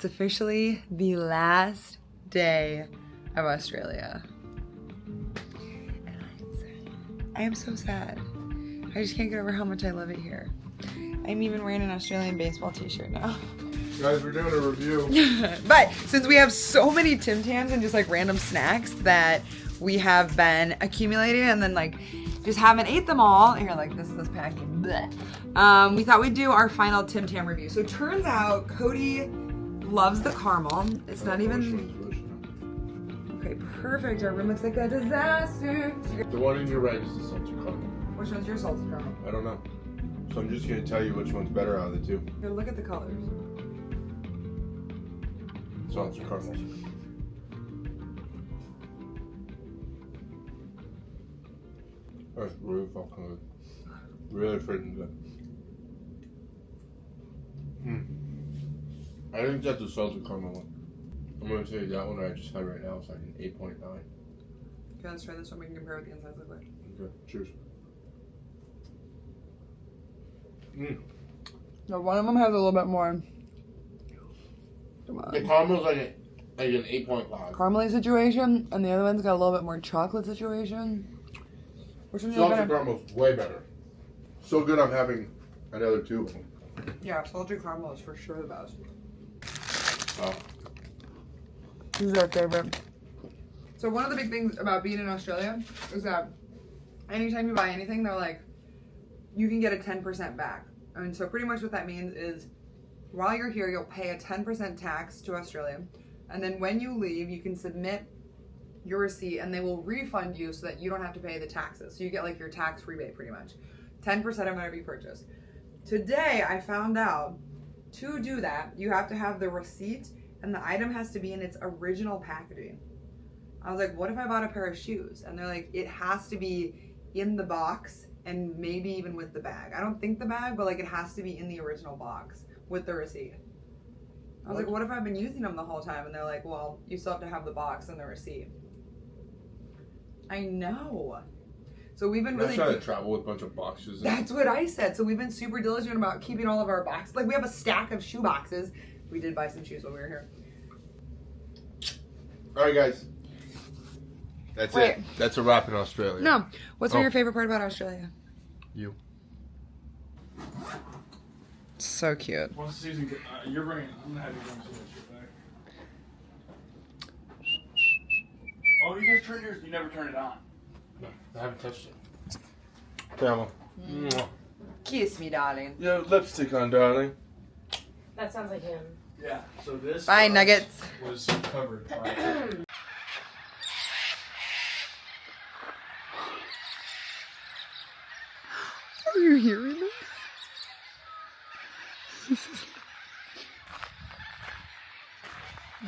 It's officially the last day of Australia. And I am so sad. I just can't get over how much I love it here. I'm even wearing an Australian baseball t-shirt now. Guys, we're doing a review. But since we have so many Tim Tams and just like random snacks that we have been accumulating and then like just haven't ate them all. Here, like this is this packing. Blech. We thought we'd do our final Tim Tam review. So turns out Cody loves the caramel. It's not even... Okay, perfect. Our room looks like a disaster. The one in your right is the salted caramel. Which one's your salted caramel? I don't know. So I'm just going to tell you which one's better out of the two. Here, look at the colors. Salted caramel. That's really fucking good. Really freaking good. I think that's the salted caramel one. I'm going to say that one I just had right now is like an 8.9. Okay, let's try this one. We can compare what the insides look like. Okay, cheers. No, one of them has a little bit more. The caramel's like an 8.5. Caramely situation, and the other one's got a little bit more chocolate situation. Which one's Salted better? caramel's way better. So good I'm having another two of them. Yeah, salted caramel is for sure the best. Oh. This is our favorite. So one of the big things about being in Australia is that anytime you buy anything, they're like, you can get a 10% back. And so pretty much what that means is while you're here, you'll pay a 10% tax to Australia. And then when you leave, you can submit your receipt and they will refund you so that you don't have to pay the taxes. So you get like your tax rebate pretty much. 10% of whatever you purchase. Today, I found out to do that, you have to have the receipt and the item has to be in its original packaging. I was like, what if I bought a pair of shoes? And they're like, it has to be in the box and maybe even with the bag. I don't think the bag, but like it has to be in the original box with the receipt. I was like, what if I've been using them the whole time? And they're like, well, you still have to have the box and the receipt. I know. So we've been really... I'm trying to travel with a bunch of boxes. That's what I said. So we've been super diligent about keeping all of our boxes. Like we have a stack of shoe boxes. We did buy some shoes while we were here. Alright guys. That's Wait. it. That's a wrap in Australia. No. What's been your favorite part about Australia? You. So cute. Once the season, you're bringing. I'm gonna have you bring some of that shit back. Oh, you guys turned yours. You never turned it on. No, I haven't touched it. Caramel. Kiss me, darling. You have lipstick on, darling. That sounds like him. Yeah. So this. Bye, nuggets. Was covered by. Are you hearing this?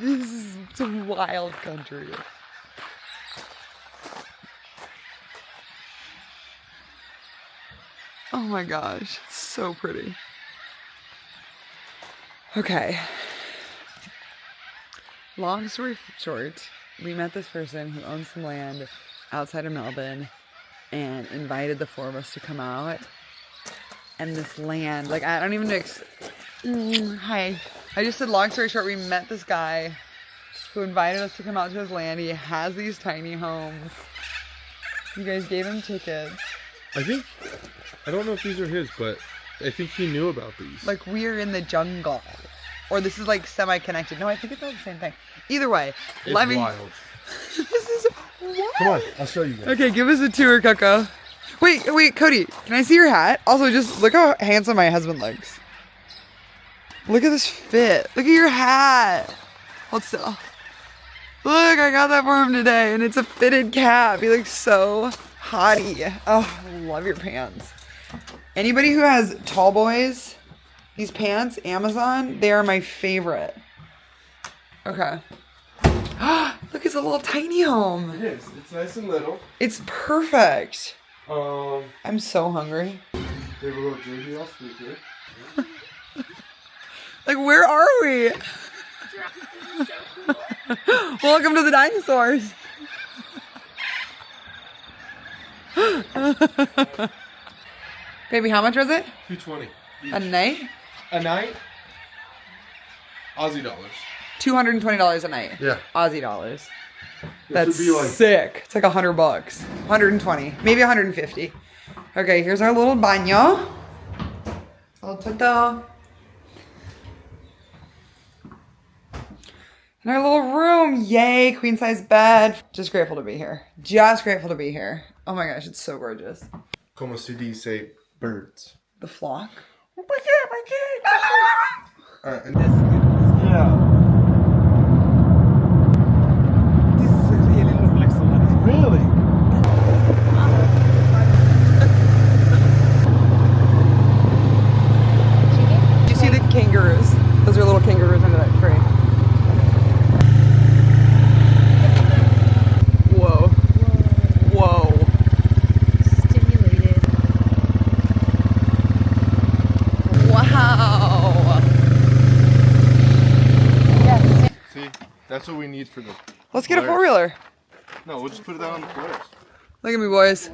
This is some wild country. Oh my gosh, it's so pretty. Okay. Long story short, we met this person who owns some land outside of Melbourne and invited the four of us to come out. And this land, like I don't even know. Hi. I just said long story short, we met this guy who invited us to come out to his land. He has these tiny homes. You guys gave him tickets. I don't know if these are his, but I think he knew about these. Like we're in the jungle. Or this is like semi-connected. No, I think it's all the same thing. Either way, It's let me... wild. This is... What? Come on, I'll show you guys. Okay, give us a tour, Coco. Wait, Cody, can I see your hat? Also, just look how handsome my husband looks. Look at this fit. Look at your hat. Hold still. Look, I got that for him today, and it's a fitted cap. He looks so hottie. Oh, I love your pants. Anybody who has tall boys, these pants, Amazon, they are my favorite. Okay. Look, it's a little tiny home. It is. It's nice and little. It's perfect. They I'm so hungry. have a little JBL speaker. Like, where are we? Welcome to the dinosaurs. Baby, how much was it? $220. A night? A night? Aussie dollars. $220 a night. Yeah. Aussie dollars. This That's would be like sick. It's like $100. 120. Maybe 150. Okay, here's our little baño. I'll put the... In our little room. Yay, queen size bed. Just grateful to be here. Just grateful to be here. Oh my gosh, it's so gorgeous. Como se dice birds. The flock. Alright, and yeah. Really? You see the kangaroos? Those are little kangaroos under that tree. Whoa. Whoa. Stimulated. Wow. See, that's what we need for the. Let's get a four-wheeler. No, we'll just put it out on the Polaris. Look at me, boys.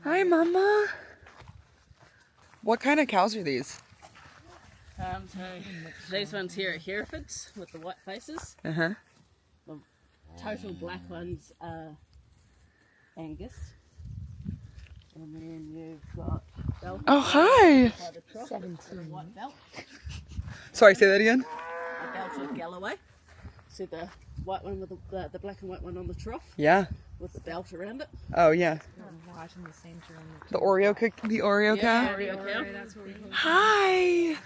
Hi, Mama. What kind of cows are these? So these ones here are Herefords with the white faces. Uh-huh. The total black ones are Angus. And then you've got Belgian. Oh, hi. By the trough, with a white belt. Sorry, say that again. A Belgian Galloway. See the white one with the black and white one on the trough Yeah. with the belt around it. Oh, yeah. I'm watching the same show. The Oreo cook, the Oreo cow. Oreo cow. That's what we call it. Hi.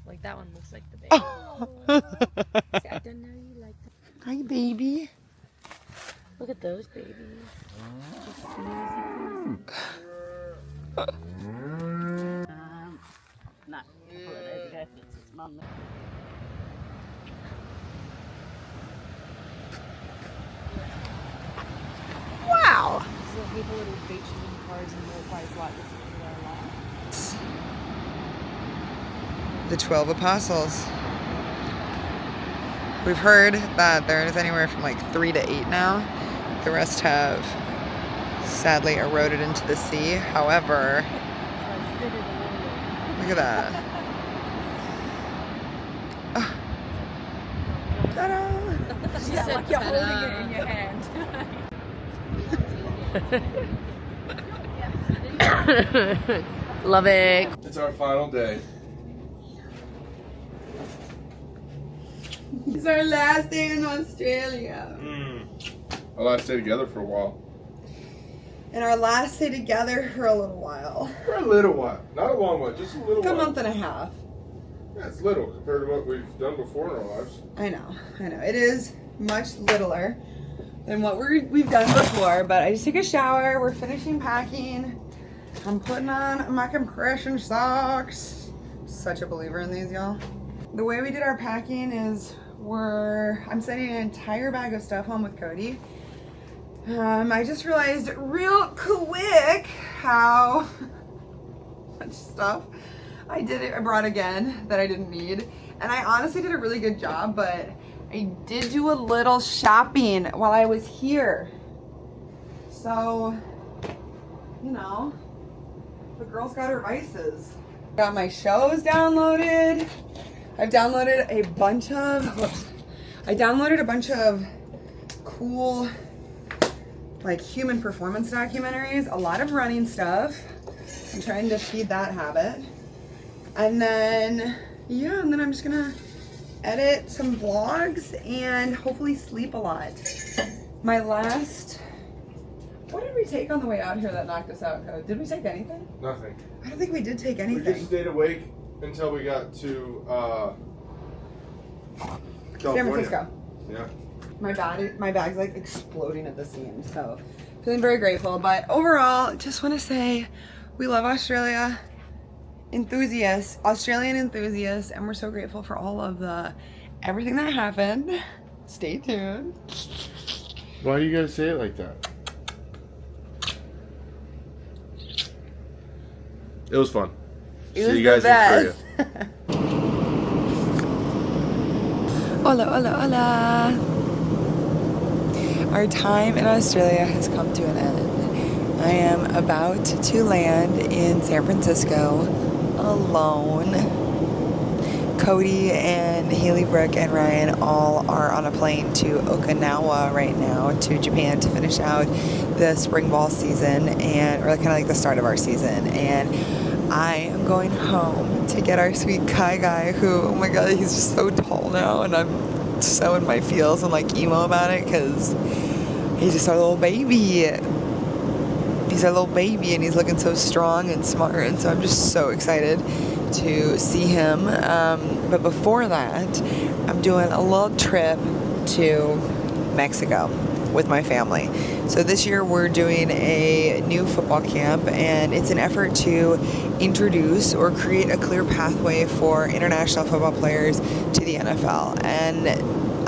Like that one looks like the baby. Oh. See, I didn't know you liked that. Hi, baby. Look at those babies. No, a couple of days ago. It's its mum. Wow. So people little beaches and cars and walkways like this is where I like. The 12 apostles. We've heard that there's anywhere from like 3 to 8 now. The rest have sadly eroded into the sea. However, look at that. Oh. Ta-da! She said like you're holding it in your hand. Love it. It's our final day. It's our last day in Australia. Our last day together for a while. And our last day together for a little while. For a little while. Not a long one, just a little Like a while. month and a half. Yeah, it's little compared to what we've done before in our lives. I know. It is much littler than what we've done before, but I just took a shower. We're finishing packing. I'm putting on my compression socks. Such a believer in these, y'all. The way we did our packing is I'm sending an entire bag of stuff home with Cody. I just realized real quick how much stuff I brought again that I didn't need. And I honestly did a really good job, but I did do a little shopping while I was here. So, you know, the girl's got her vices. Got my shows downloaded. I've downloaded a bunch of cool, like, human performance documentaries, a lot of running stuff. I'm trying to feed that habit. And then, yeah, and then I'm just gonna edit some vlogs and hopefully sleep a lot. What did we take on the way out here that knocked us out, Code? Did we take anything? Nothing. I don't think we did take We anything. just stayed awake until we got to San California. Francisco. Yeah. My bag's like exploding at the seams, so feeling very grateful. But overall, just want to say we love Australian enthusiasts, and we're so grateful for all of everything that happened. Stay tuned. Why do you guys say it like that? It was fun. It See was you guys the in Korea. best. Hola, hola, hola. Our time in Australia has come to an end. I am about to land in San Francisco alone. Cody and Haley, Brooke, and Ryan all are on a plane to Okinawa right now, to Japan, to finish out the spring ball season, and or kind of like the start of our season. And I am going home to get our sweet Kai guy, who, oh my god, he's just so tall now, and I'm so in my feels and like emo about it because he's just our little baby. He's our little baby, and he's looking so strong and smart, and so I'm just so excited to see him. But before that, I'm doing a little trip to Mexico with my family. So this year we're doing a new football camp, and it's an effort to introduce or create a clear pathway for international football players to the NFL. And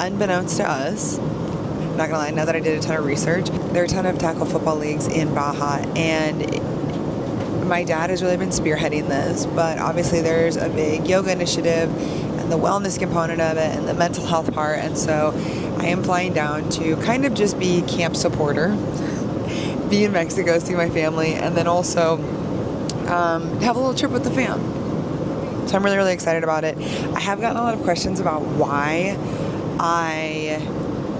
unbeknownst to us, I'm not gonna lie, now that I did a ton of research, there are a ton of tackle football leagues in Baja, and my dad has really been spearheading this, but obviously there's a big yoga initiative and the wellness component of it and the mental health part, and so I am flying down to kind of just be camp supporter, be in Mexico, see my family, and then also have a little trip with the fam. So I'm really, really excited about it. I have gotten a lot of questions about why I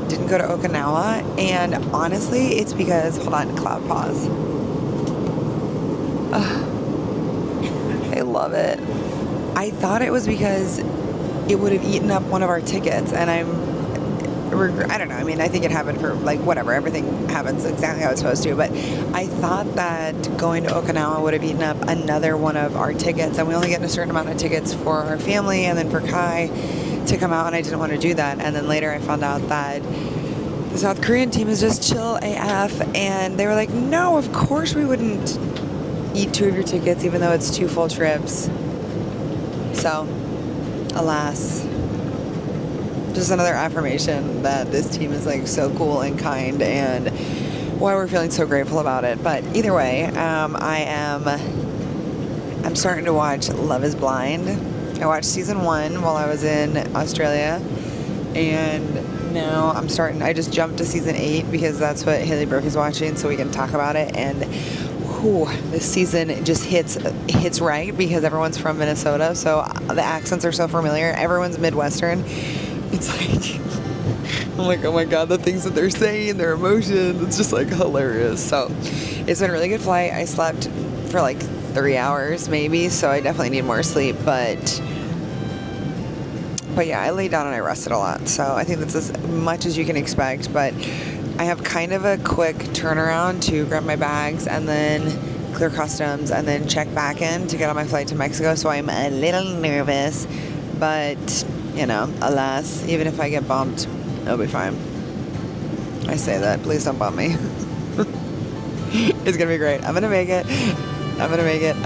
didn't go to Okinawa, and honestly, it's because, hold on, cloud pause. I love it. I thought it was because it would have eaten up one of our tickets, and I don't know. I mean, I think it happened for, like, whatever. Everything happens exactly how it's supposed to. But I thought that going to Okinawa would have eaten up another one of our tickets. And we only get a certain amount of tickets for our family and then for Kai to come out. And I didn't want to do that. And then later I found out that the South Korean team is just chill AF. And they were like, no, of course we wouldn't eat 2 of your tickets, even though it's 2 full trips. So, alas. Just another affirmation that this team is like so cool and kind, and why we're feeling so grateful about it. But either way, I'm starting to watch Love is Blind. I watched season 1 while I was in Australia, and now I just jumped to season 8 because that's what Haley Brooke is watching, so we can talk about it. And this season just hits right because everyone's from Minnesota, so the accents are so familiar. Everyone's Midwestern. It's like, I'm like, oh my god, the things that they're saying, their emotions, it's just like hilarious. So it's been a really good flight. I slept for like 3 hours maybe, so I definitely need more sleep, but yeah, I laid down and I rested a lot, so I think that's as much as you can expect. But I have kind of a quick turnaround to grab my bags and then clear customs and then check back in to get on my flight to Mexico, so I'm a little nervous, but you know, alas, even if I get bumped, it'll be fine. I say that, please don't bump me. It's gonna be great. I'm gonna make it. I'm gonna make it.